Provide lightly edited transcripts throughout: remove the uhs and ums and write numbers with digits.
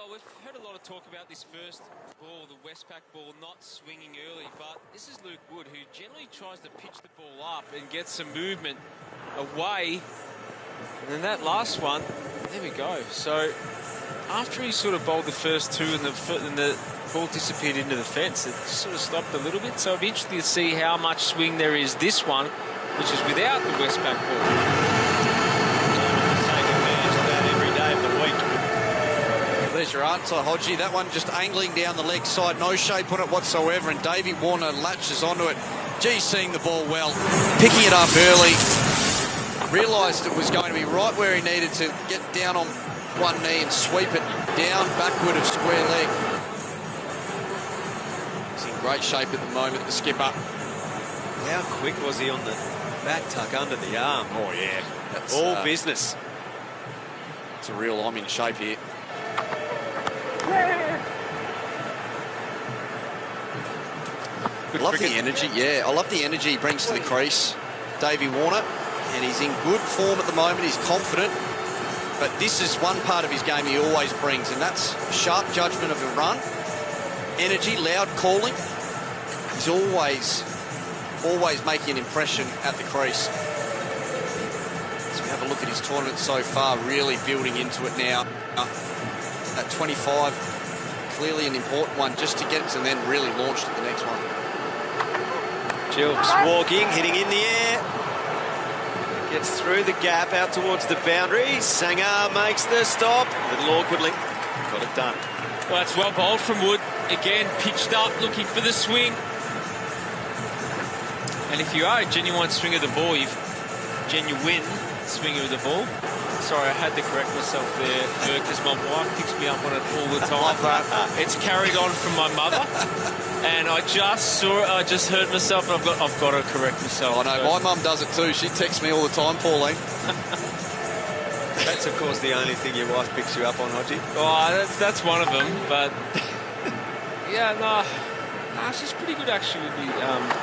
Well, we've heard a lot of talk about this first ball, the Westpac ball, not swinging early, but this is Luke Wood, who generally tries to pitch the ball up and get some movement away. And then that last one, there we go. So after he sort of bowled the first two and the ball disappeared into the fence, it just sort of stopped a little bit. So it'll be interesting to see how much swing there is this one, which is without the Westpac ball. There's your answer, Hodgie. That one just angling down the leg side. No shape on it whatsoever. And Davey Warner latches onto it. Gee, seeing the ball well. Picking it up early. Realised it was going to be right where he needed to get down on one knee and sweep it down backward of square leg. He's in great shape at the moment, the skipper. How quick was he on the back tuck under the arm? Oh, yeah. That's all business. It's a real I'm in shape here. I love the energy, yeah. I love the energy he brings to the crease, Davey Warner, and he's in good form at the moment. He's confident, but this is one part of his game he always brings, and that's sharp judgment of a run, energy, loud calling. He's always making an impression at the crease. So we have a look at his tournament so far, really building into it now. At 25, clearly an important one just to get it and then really launched at the next one. Jilks walking, hitting in the air. Gets through the gap out towards the boundary. Sangha makes the stop. A little awkwardly. Got it done. Well, that's well bowled from Wood. Again, pitched up, looking for the swing. And if you are a genuine swinger of the ball, genuine swinger of the ball. Sorry, I had to correct myself there, because my wife picks me up on it all the time. Love that. It's carried on from my mother, and I just saw it. I just heard myself, and I've got to correct myself. I know, my mum does it too. She texts me all the time, Pauline. That's, of course, the only thing your wife picks you up on, Hodgie. Oh, that's one of them, but yeah, no, she's pretty good actually with the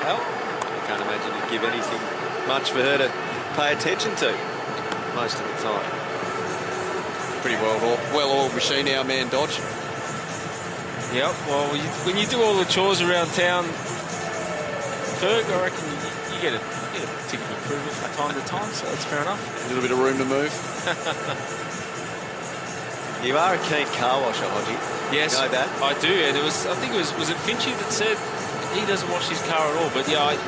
help. I can't imagine you'd give anything much for her to pay attention to most of the time. Pretty well-oiled machine, our man Dodge. Yep, well, when you do all the chores around town, Ferg, I reckon you get a tick of improvement from time to time, so that's fair enough. A little bit of room to move. You are a keen car washer, Hodgie. Yes, you know that? I do, and I think it was it Finchy that said he doesn't wash his car at all, but yeah,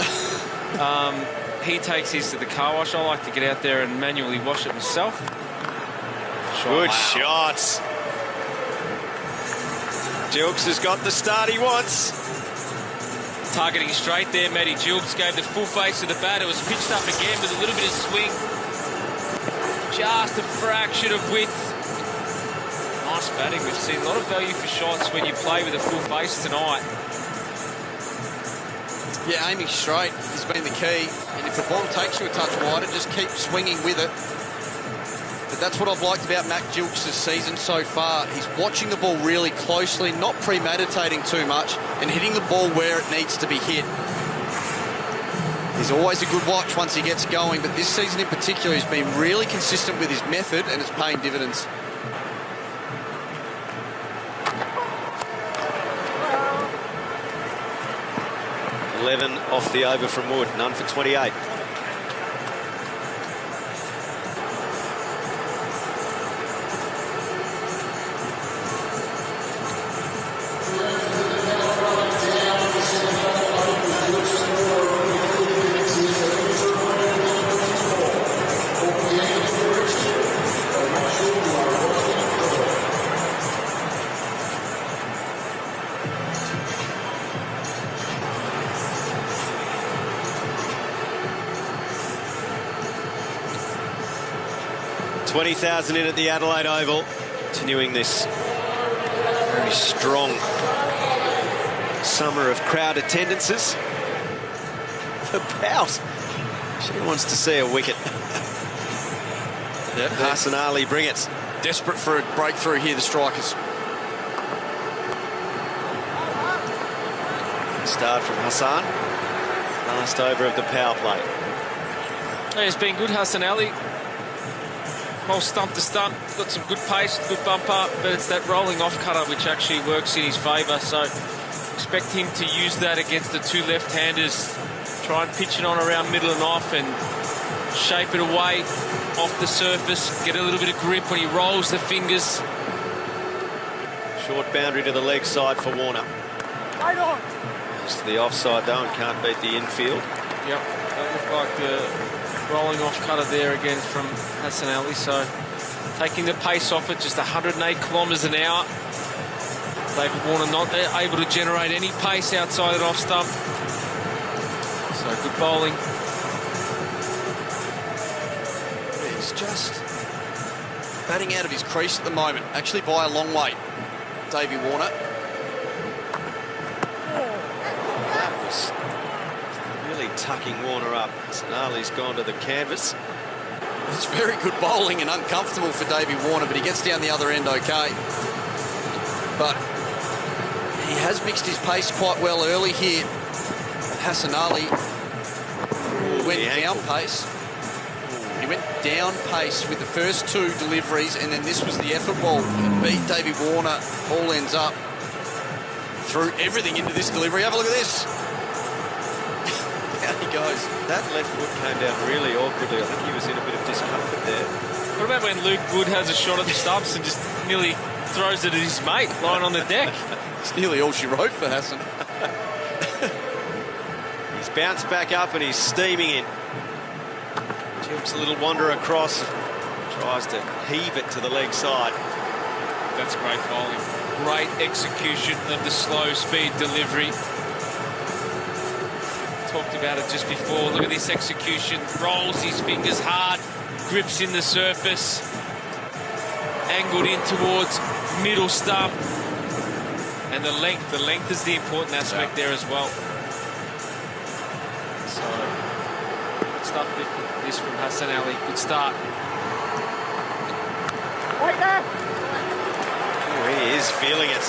he takes his to the car wash. I like to get out there and manually wash it myself. Good shots. Jilks has got the start he wants. Targeting straight there, Matty Jilks gave the full face to the bat. It was pitched up again with a little bit of swing. Just a fraction of width. Nice batting. We've seen a lot of value for shots when you play with a full face tonight. Yeah, aiming straight has been the key. And if the ball takes you a touch wider, just keep swinging with it. But that's what I've liked about Matt Jilks' season so far. He's watching the ball really closely, not premeditating too much, and hitting the ball where it needs to be hit. He's always a good watch once he gets going, but this season in particular, he's been really consistent with his method, and it's paying dividends. Off the over from Wood, none for 28. $20,000 in at the Adelaide Oval, continuing this very strong summer of crowd attendances. The Pout, she wants to see a wicket. Yep, Hassan Ali, bring it. Desperate for a breakthrough here, the strikers. Start from Hassan. Last over of the power play. Hey, it's been good, Hassan Ali. whole stump to stump. Got some good pace, good bumper, but it's that rolling off cutter which actually works in his favour. So expect him to use that against the two left-handers. Try and pitch it on around middle and off and shape it away off the surface. Get a little bit of grip when he rolls the fingers. Short boundary to the leg side for Warner. It's the offside though and can't beat the infield. Yep, that looked like the rolling off cutter there again from Hassan Ali. So taking the pace off it, just 108 kilometres an hour. David Warner not able to generate any pace outside that off stump. So good bowling. He's just batting out of his crease at the moment, actually by a long way. Davey Warner. That was really tucking Warner up. Sanali's gone to the canvas. It's very good bowling and uncomfortable for Davey Warner, but he gets down the other end okay. But he has mixed his pace quite well early here. Hassan Ali went down pace. He went down pace with the first two deliveries, and then this was the effort ball. It beat Davey Warner. Ball ends up. Threw everything into this delivery. Have a look at this. Down he goes. That left foot came down really awkwardly. I think he was in a bit of discomfort there. What about when Luke Wood has a shot at the stumps and just nearly throws it at his mate lying on the deck? It's nearly all she wrote for Hassan. He's bounced back up and he's steaming in. Jumps a little wander across. Tries to heave it to the leg side. That's great bowling. Great execution of the slow speed delivery. Talked about it just before. Look at this execution. Rolls his fingers hard. Grips in the surface. Angled in towards middle stump. And the length. The length is the important aspect there as well. So, good stuff this from Hassan Ali. Good start. Right there. Oh, he is feeling it.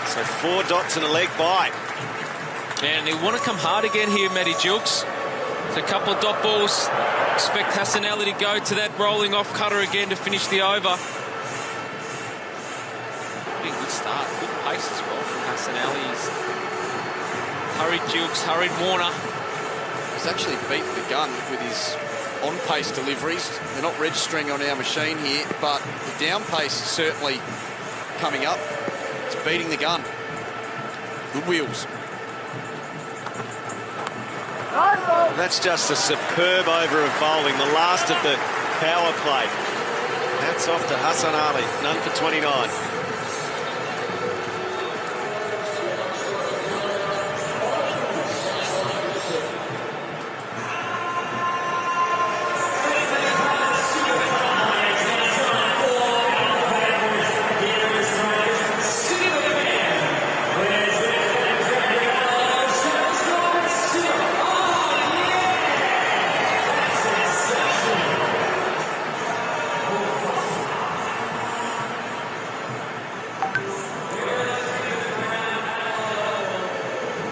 So 4 dots and a leg by. Man, they want to come hard again here, Matty Jilks. It's a couple of dot balls. Expect Hassan Ali to go to that rolling off cutter again to finish the over. Big good start. Good pace as well from Hassan Ali. He's hurried Jilks, hurried Warner. He's actually beat the gun with his on-pace deliveries. They're not registering on our machine here, but the down pace is certainly coming up. It's beating the gun. Good wheels. That's just a superb over of bowling, the last of the power play. Hats off to Hassan Ali, none for 29.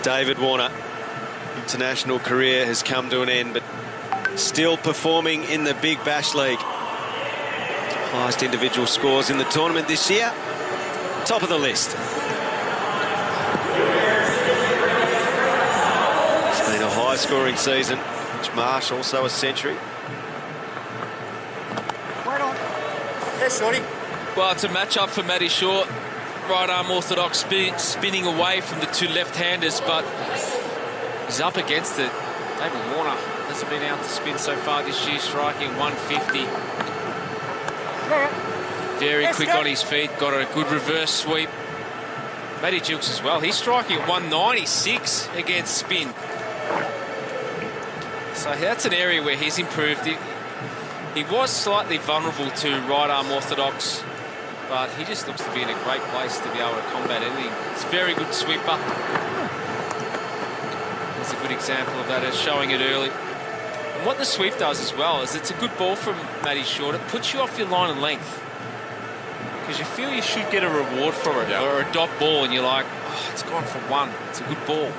David Warner, international career has come to an end, but still performing in the Big Bash League. Highest individual scores in the tournament this year. Top of the list. It's been a high-scoring season. Mitch Marsh also a century. Right on. Yes, shorty. Well, it's a match-up for Matty Short. Right arm orthodox spinning away from the two left-handers, but he's up against it. David Warner hasn't been out to spin so far this year, striking 150. Very quick on his feet, got a good reverse sweep. Matty Jilks as well. He's striking at 196 against spin. So that's an area where he's improved. He was slightly vulnerable to right arm orthodox, but he just looks to be in a great place to be able to combat anything. It's a very good sweeper. That's a good example of that, as showing it early. And what the sweep does as well is it's a good ball from Matty Short. It puts you off your line and length, because you feel you should get a reward for it, or a dot ball, and you're like, oh, it's gone for one. It's a good ball.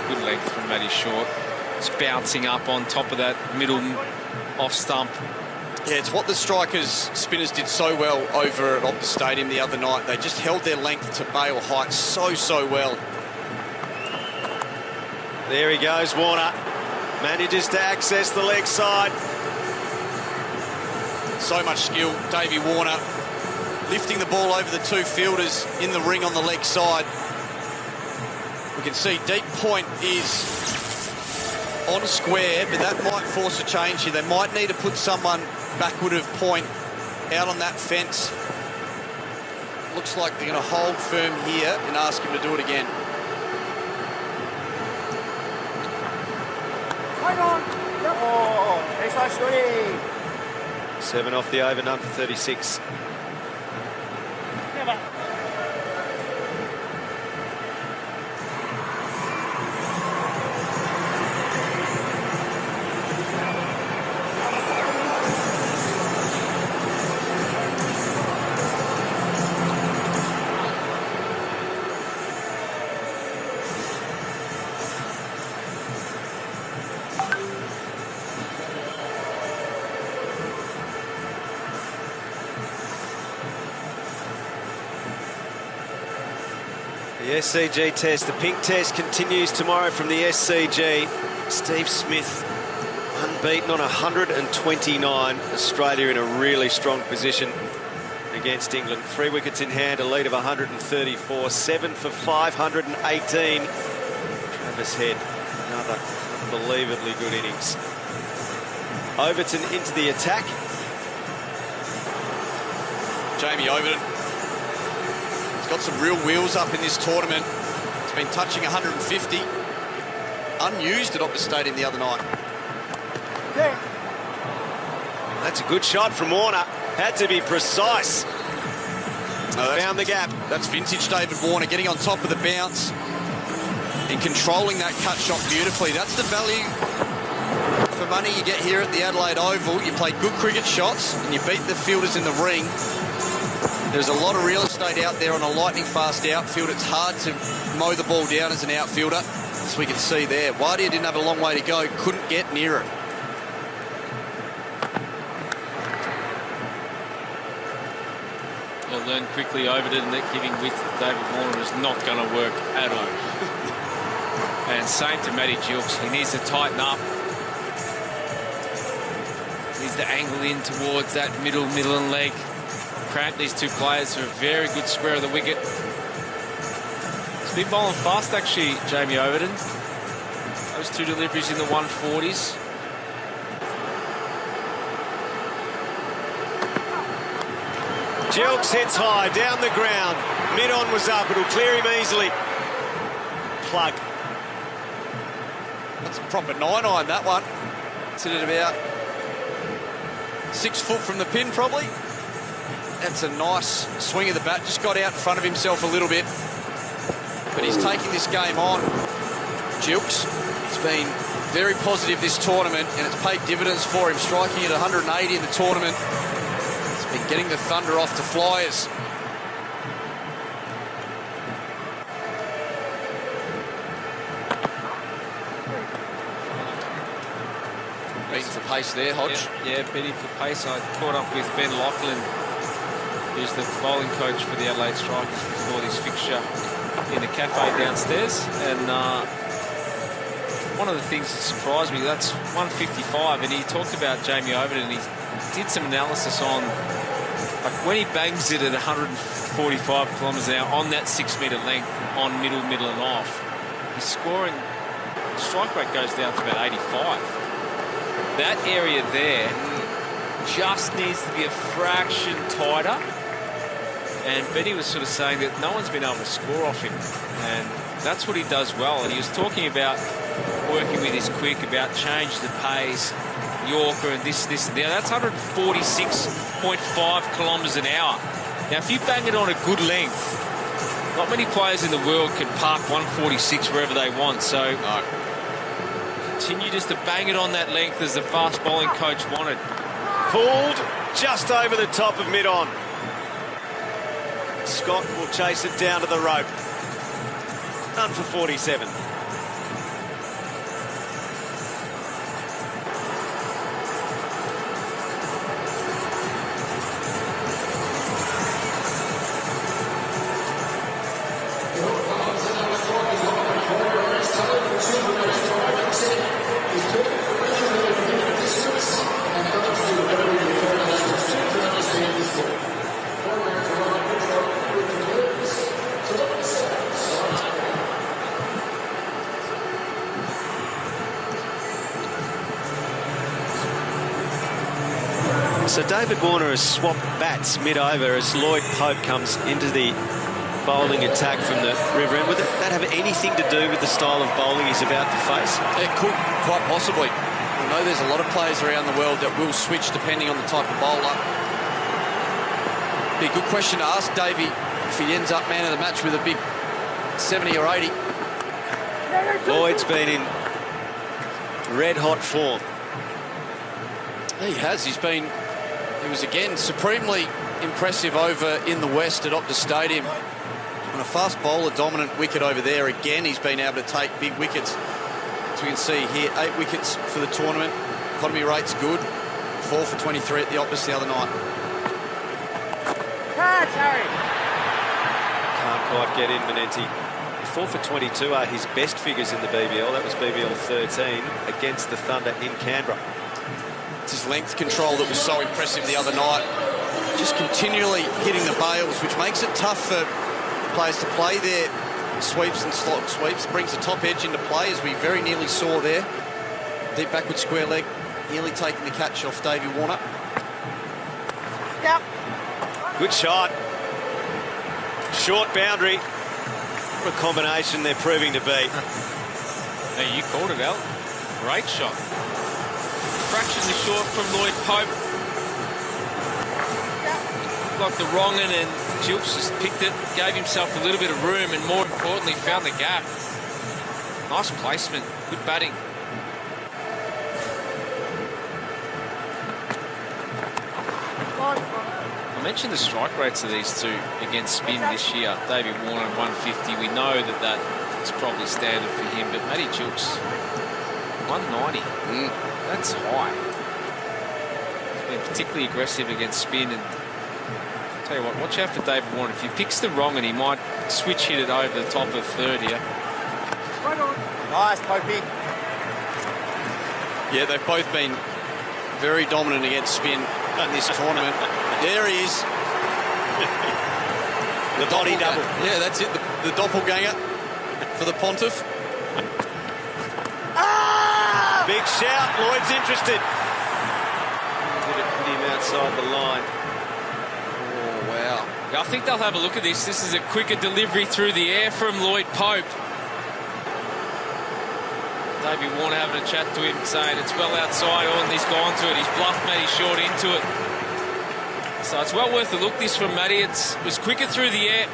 Good length from Matty Short. It's bouncing up on top of that middle off stump. Yeah, it's what the spinners did so well over at Optus Stadium the other night. They just held their length to bail height so well. There he goes, Warner. Manages to access the leg side. So much skill. Davey Warner lifting the ball over the two fielders in the ring on the leg side. We can see deep point is on square, but that might force a change here. They might need to put someone backward of point out on that fence. Looks like they're going to hold firm here and ask him to do it again. Right on. Yep. Oh, nice one, Shorty. 7 off the over, none for 36. Never. The SCG test, the pink test continues tomorrow from the SCG. Steve Smith unbeaten on 129. Australia in a really strong position against England. 3 wickets in hand, a lead of 134. 7 for 518. Travis Head, another unbelievably good innings. Overton into the attack. Jamie Overton. He's got some real wheels up in this tournament. He's been touching 150. Unused at Optus Stadium the other night. Yeah. That's a good shot from Warner. Had to be precise. Found the gap. That's vintage David Warner getting on top of the bounce and controlling that cut shot beautifully. That's the value for money you get here at the Adelaide Oval. You play good cricket shots and you beat the fielders in the ring. There's a lot of real estate out there on a lightning-fast outfield. It's hard to mow the ball down as an outfielder, as we can see there. Wadia didn't have a long way to go, couldn't get near it. He'll learn quickly Overton that giving width to David Warner is not going to work at all. And same to Matty Gilks. He needs to tighten up. Needs to angle in towards that middle and leg. Cramp these two players for a very good square of the wicket. He's been bowling fast, actually, Jamie Overton. Those 2 deliveries in the 140s. Gilks hits high, down the ground. Mid-on was up, it'll clear him easily. Plug. That's a proper 9-iron, that one. It's at about 6 foot from the pin, probably. That's a nice swing of the bat. Just got out in front of himself a little bit. But he's taking this game on. Gilks has been very positive this tournament, and it's paid dividends for him, striking at 180 in the tournament. He's been getting the thunder off to flyers. Beating for pace there, Hodge. Yeah, beating for pace. I caught up with Ben Lachlan, who's the bowling coach for the Adelaide Strikers before this fixture in the cafe downstairs. And one of the things that surprised me, that's 155, and he talked about Jamie Overton, and he did some analysis on, like, when he bangs it at 145 kilometres an hour on that 6 metre length on middle and off, his scoring, strike rate goes down to about 85. That area there just needs to be a fraction tighter. And Benny was sort of saying that no one's been able to score off him. And that's what he does well. And he was talking about working with his quick, about change the pace, Yorker and this and that. That's 146.5 kilometres an hour. Now, if you bang it on a good length, not many players in the world can park 146 wherever they want. So continue just to bang it on that length as the fast bowling coach wanted. Pulled just over the top of mid-on. Scott will chase it down to the rope. None for 47. So David Warner has swapped bats mid-over as Lloyd Pope comes into the bowling attack from the river end. Would that have anything to do with the style of bowling he's about to face? It could, quite possibly. I know there's a lot of players around the world that will switch depending on the type of bowler. Be a good question to ask Davey if he ends up man of the match with a big 70 or 80. Lloyd's been in red-hot form. He has. He was again supremely impressive over in the West at Optus Stadium. On a fast bowler dominant wicket over there, again he's been able to take big wickets. As we can see here, 8 wickets for the tournament. Economy rate's good. 4 for 23 at the Optus the other night. Can't quite get in, Manenti. 4 for 22 are his best figures in the BBL. That was BBL 13 against the Thunder in Canberra. It's his length control that was so impressive the other night. Just continually hitting the bails, which makes it tough for players to play their sweeps and slot sweeps. Brings the top edge into play, as we very nearly saw there. Deep backward square leg, nearly taking the catch off Davey Warner. Yep. Good shot. Short boundary. What a combination they're proving to be. Hey, you called it, Al. Great shot. Fractionally short from Lloyd Pope. Like the wrong end, and Gilks just picked it, gave himself a little bit of room, and more importantly, found the gap. Nice placement, good batting. I mentioned the strike rates of these two against spin this year. Davey Warner 150. We know that is probably standard for him, but Matty Gilks 190. That's high. He's been particularly aggressive against spin, and tell you what, watch out for David Warner. If he picks the wrong, and he might switch hit it over the top of third here. Nice, Popey. Yeah, they've both been very dominant against spin in this tournament. There he is. The body double. Yeah, that's it. The doppelganger for the Pontiff. Big shout. Lloyd's interested. Hit him outside the line. Oh, wow. I think they'll have a look at this. This is a quicker delivery through the air from Lloyd Pope. Davey Warner having a chat to him, saying it's well outside, and he's gone to it. He's bluffed Matty short into it. So it's well worth a look, this from Matty. It was quicker through the air.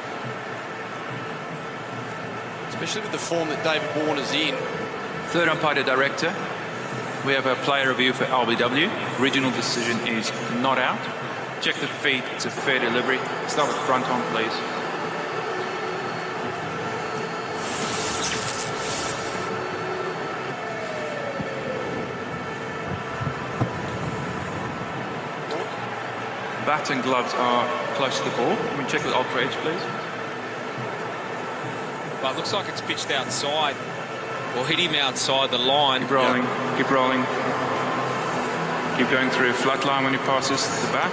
Especially with the form that David Warner's in. Third umpire director. We have a player review for LBW. Original decision is not out. Check the feet. It's a fair delivery. Start with front on, please. Bat and gloves are close to the ball. Can we check with ultra edge, please? But it looks like it's pitched outside, or hit him outside the line. Keep rolling. Keep rolling. Keep going through flat line when he passes the bat.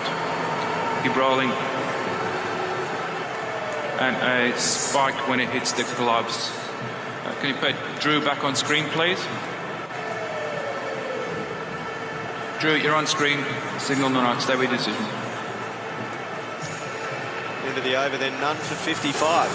Keep rolling. And a spike when it hits the gloves. Can you put Drew back on screen, please? Drew, you're on screen. Signal not. Stay with decision. Into the over, then none for 55.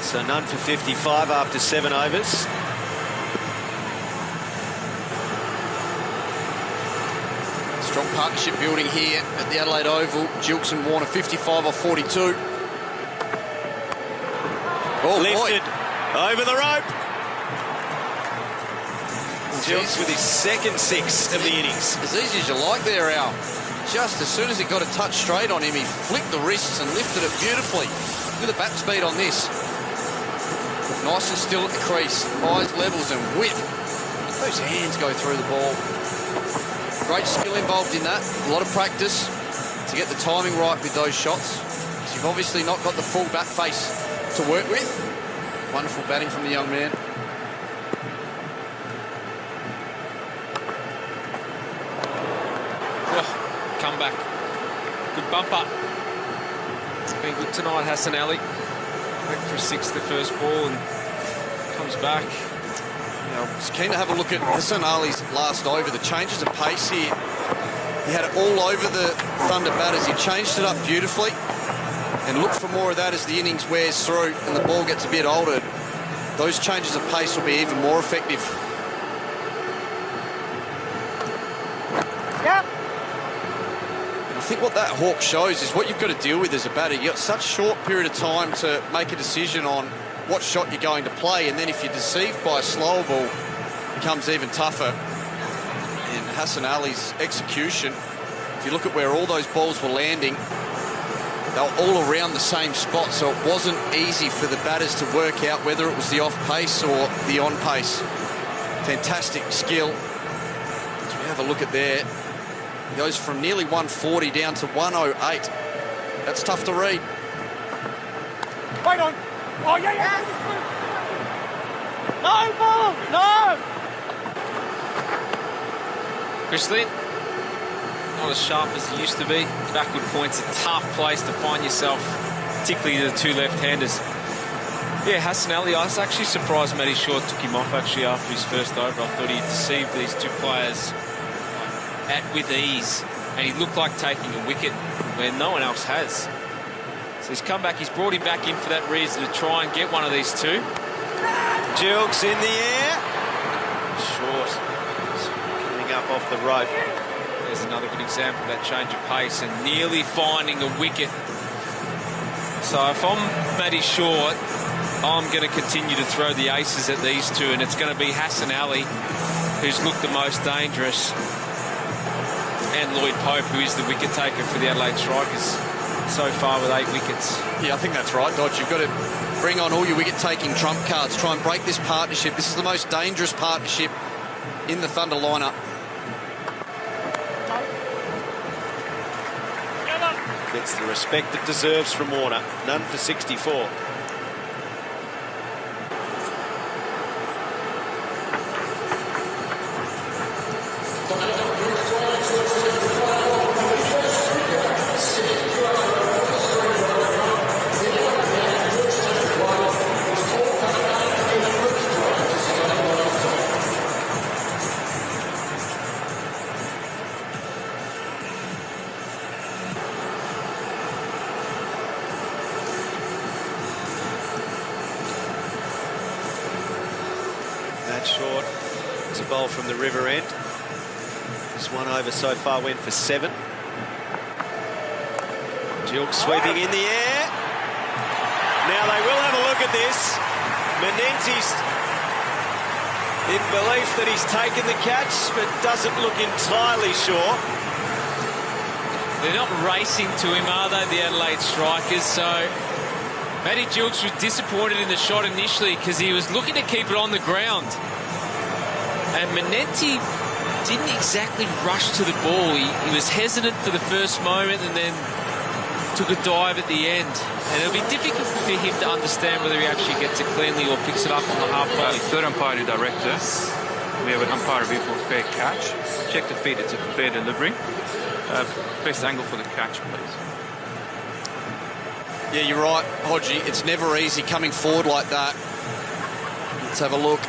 So none for 55 after 7 overs. Strong partnership building here at the Adelaide Oval. Gilks and Warner 55 off 42. Oh, lifted boy. over the rope. Jilks with his second 6 of the innings. As easy as you like there, Al. Just as soon as it got a touch straight on him, he flicked the wrists and lifted it beautifully. Look at the bat speed on this. Nice and still at the crease. Eyes, levels and whip. Those hands go through the ball. Great skill involved in that. A lot of practice to get the timing right with those shots. So you've obviously not got the full bat face to work with. Wonderful batting from the young man. Comeback. Good bumper. It's been good tonight, Hassan Ali. Went for a 6 the first ball and comes back. I was keen to have a look at Hassan Ali's last over. The changes of pace here. He had it all over the Thunder batters. He changed it up beautifully. And look for more of that as the innings wears through and the ball gets a bit older. Those changes of pace will be even more effective. Yep. I think what that hawk shows is what you've got to deal with as a batter. You've got such a short period of time to make a decision on what shot you're going to play, and then if you're deceived by a slower ball, it becomes even tougher. And Hassan Ali's execution, if you look at where all those balls were landing, they were all around the same spot, so it wasn't easy for the batters to work out whether it was the off pace or the on pace. Fantastic skill. As we have a look at there, he goes from nearly 140 down to 108. That's tough to read. Wait on. Oh, yeah. No ball. No. Chris Lynn, not as sharp as he used to be. Backward point's a tough place to find yourself, particularly the two left-handers. Yeah, Hassan Ali, I was actually surprised Matty Shaw took him off actually after his first over. I thought he deceived these two players with ease, and he looked like taking a wicket where no one else has. So he's come back, he's brought him back in for that reason to try and get one of these two. Jilks in the air. Short. Coming up off the rope. There's another good example of that change of pace and nearly finding a wicket. So if I'm Matty Shaw, I'm going to continue to throw the aces at these two, and it's going to be Hassan Ali who's looked the most dangerous, and Lloyd Pope, who is the wicket taker for the Adelaide Strikers so far with 8 wickets. Yeah, I think that's right, Dodge. You've got to bring on all your wicket-taking trump cards. Try and break this partnership. This is the most dangerous partnership in the Thunder lineup. Gets the respect it deserves from Warner. None for 64. Short. It's a bowl from the river end. This one over so far went for 7. Jilks sweeping in the air. Now they will have a look at this. Menenti's in belief that he's taken the catch, but doesn't look entirely sure. They're not racing to him, are they, the Adelaide Strikers? So Matty Jilks was disappointed in the shot initially because he was looking to keep it on the ground. And Menenti didn't exactly rush to the ball. He was hesitant for the first moment and then took a dive at the end. And it'll be difficult for him to understand whether he actually gets it cleanly or picks it up on the half volley. Third umpire to director. We have an umpire review for fair catch. Check the feed, it's a fair delivery. Best angle for the catch, please. Yeah, you're right, Hodgie. It's never easy coming forward like that. Let's have a look.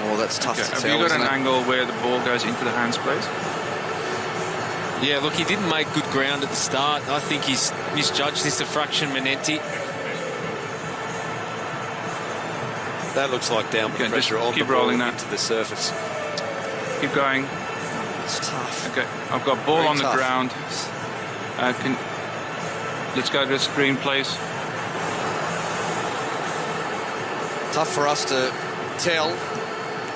Oh, that's tough to tell, Have you got an angle where the ball goes into the hands, please? Yeah, look, he didn't make good ground at the start. I think he's misjudged this a fraction, Menenti. That looks like downward pressure on the ball into the surface. Keep going. It's tough. Okay, I've got ball on the ground. Let's go to the screen, please. Tough for us to tell.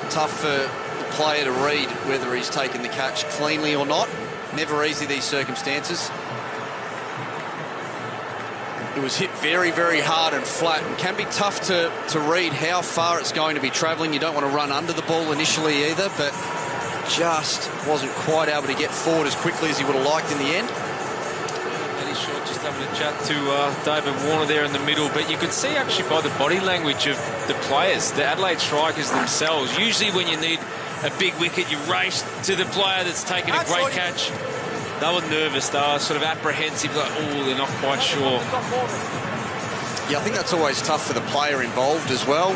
Tough for the player to read whether he's taken the catch cleanly or not. Never easy, these circumstances. It was hit very, very hard and flat, and can be tough to read how far it's going to be travelling. You don't want to run under the ball initially either, but just wasn't quite able to get forward as quickly as he would have liked in the end. Matty Short just having a chat to David Warner there in the middle, but you could see actually by the body language of the players, the Adelaide strikers themselves, usually when you need a big wicket, you race to the player that's taken a great catch. They were nervous, they were sort of apprehensive, like, oh, they're not quite sure. Yeah, I think that's always tough for the player involved as well.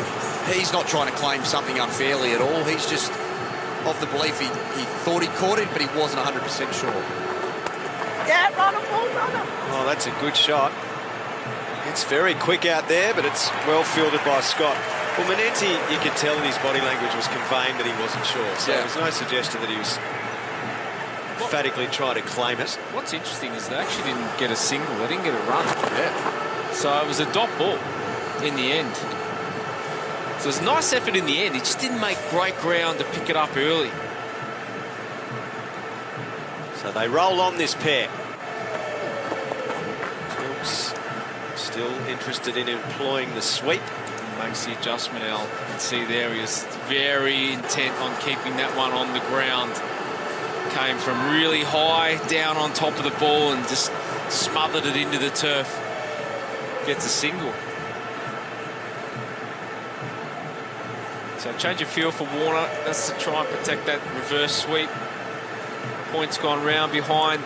He's not trying to claim something unfairly at all. He's just of the belief he thought he caught it, but he wasn't 100% sure. Yeah, run him, run him. Oh, that's a good shot. It's very quick out there, but it's well fielded by Scott. Well, Manenti, you could tell in his body language was conveying that he wasn't sure. So there was no suggestion that he was emphatically trying to claim it. What's interesting is they actually didn't get a single. They didn't get a run. Yeah. So it was a dot ball in the end. So it was a nice effort in the end. He just didn't make great ground to pick it up early. So they roll on this pair. Oops. Still interested in employing the sweep. Makes the adjustment, Al. You can see there he is very intent on keeping that one on the ground. Came from really high down on top of the ball and just smothered it into the turf. Gets a single. So change of feel for Warner. That's to try and protect that reverse sweep. Points gone round behind.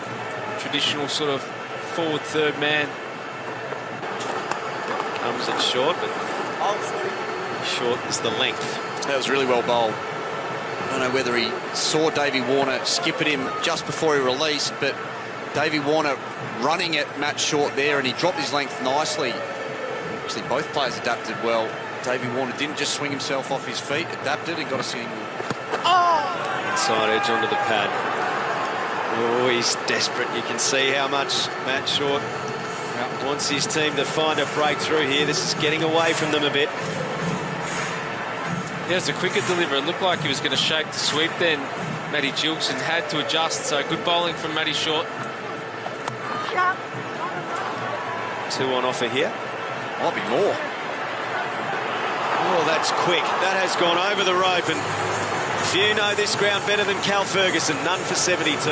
Traditional sort of forward third man. Comes it short, but short is the length. That was really well bowled. I don't know whether he saw Davey Warner skip at him just before he released, but Davey Warner running at Matt Short there, and he dropped his length nicely. Actually, both players adapted well. Davey Warner didn't just swing himself off his feet, adapted and got a single. Oh! Inside edge onto the pad. Oh, he's desperate. You can see how much Matt Short wants his team to find a breakthrough here. This is getting away from them a bit. There's a cricket delivery. It looked like he was going to shake the sweep then. Matty Gilson had to adjust, so good bowling from Matty Short. 2 on offer here. Might be more. Oh, that's quick. That has gone over the rope, and few know this ground better than Cal Ferguson. None for 72.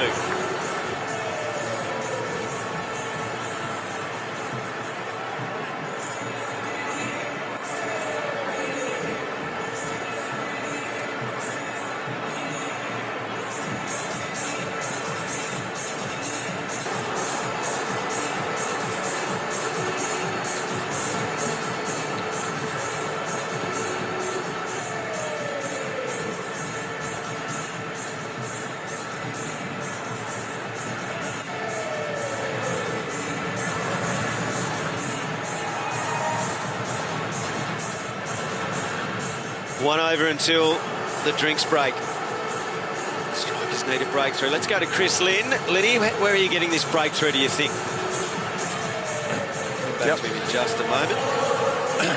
One over until the drinks break. Strikers need a breakthrough. Let's go to Chris Lynn. Linny, where are you getting this breakthrough, do you think? Back to him in just a moment.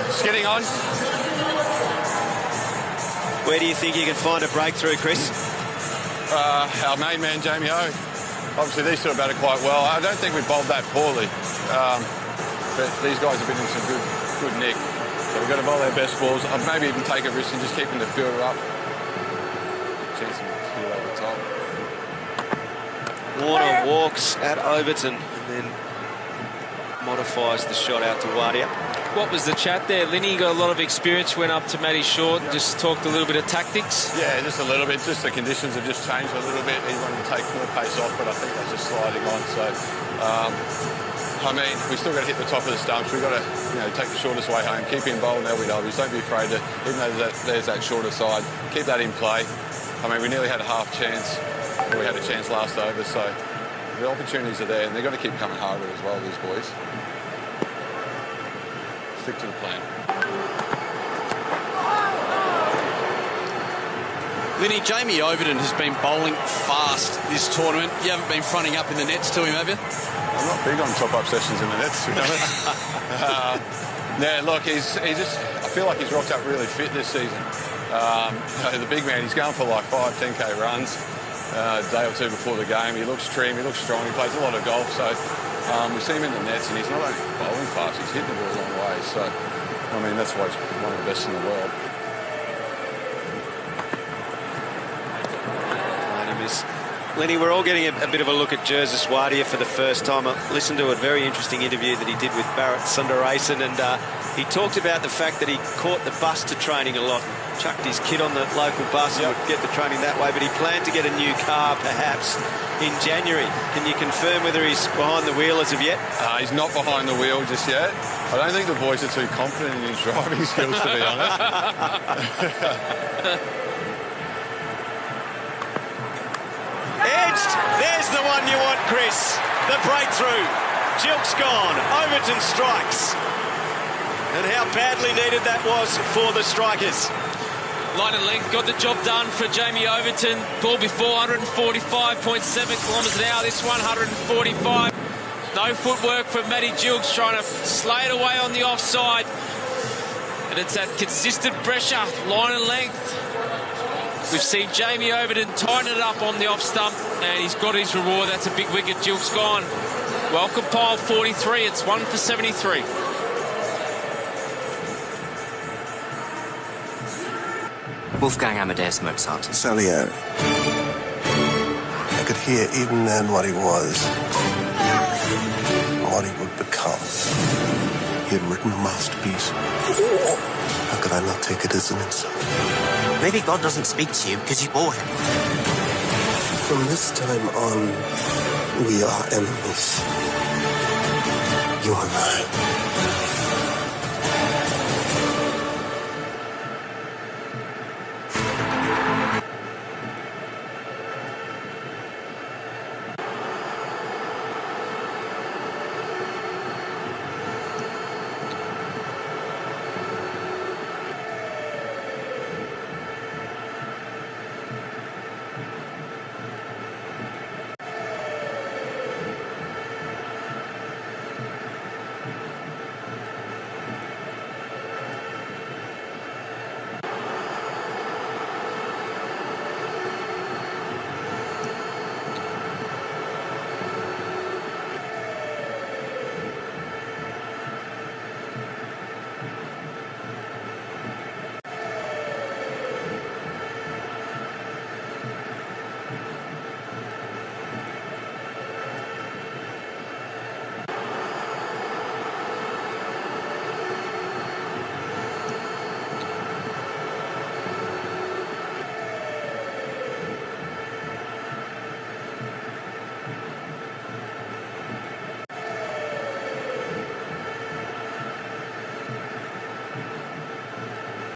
It's getting on. Where do you think you can find a breakthrough, Chris? Our main man, Jamie O. Obviously, these two have batted quite well. I don't think we bowled that poorly. But these guys have been in some good nick. So we've got to bowl their best balls. I'd maybe even take a risk in just keeping the fielder up. Chance to field over the top. Warner walks at Overton and then modifies the shot out to Wadia. What was the chat there? Linny got a lot of experience, went up to Matty Short and just talked a little bit of tactics. Yeah, just a little bit. Just the conditions have just changed a little bit. He wanted to take more pace off, but I think that's just sliding on. So, I mean, we still got to hit the top of the stumps. We've got to, take the shortest way home. Keep him bowling LBWs. Don't be afraid to, even though there's that shorter side, keep that in play. I mean, we nearly had a half chance. We had a chance last over, so the opportunities are there, and they've got to keep coming harder as well, these boys. Stick to the plan. Vinny, Jamie Overton has been bowling fast this tournament. You haven't been fronting up in the nets to him, have you? I'm not big on top-up sessions in the nets, to be honest. Yeah, look, I feel like he's rocked up really fit this season. The big man, he's going for like 5-10k runs a day or two before the game. He looks trim, he looks strong, he plays a lot of golf. So we see him in the nets, and he's not only bowling fast, he's hitting the ball a long way. So, I mean, that's why he's one of the best in the world. Lenny, we're all getting a bit of a look at Jersis Wadia for the first time. I listened to a very interesting interview that he did with Barrett Sundaresan, and he talked about the fact that he caught the bus to training a lot, chucked his kid on the local bus and would get the training that way, but he planned to get a new car perhaps in January. Can you confirm whether he's behind the wheel as of yet? He's not behind the wheel just yet. I don't think the boys are too confident in his driving skills, to be honest. Edged. There's the one you want, Chris. The breakthrough. Jilk's gone. Overton strikes. And how badly needed that was for the strikers. Line and length got the job done for Jamie Overton. Ball before 145.7 kilometres an hour. This 145. No footwork from Matty Jilks, trying to slay it away on the offside. And it's that consistent pressure, line and length. We've seen Jamie Overton tighten it up on the off stump, and he's got his reward. That's a big wicket. Jilk's gone. Welcome pile 43. It's 1 for 73. Wolfgang Amadeus Mozart. Salieri. I could hear even then what he was, what he would become. He had written a masterpiece. How could I not take it as an insult? Maybe God doesn't speak to you because you bore him. From this time on, we are enemies. You and I.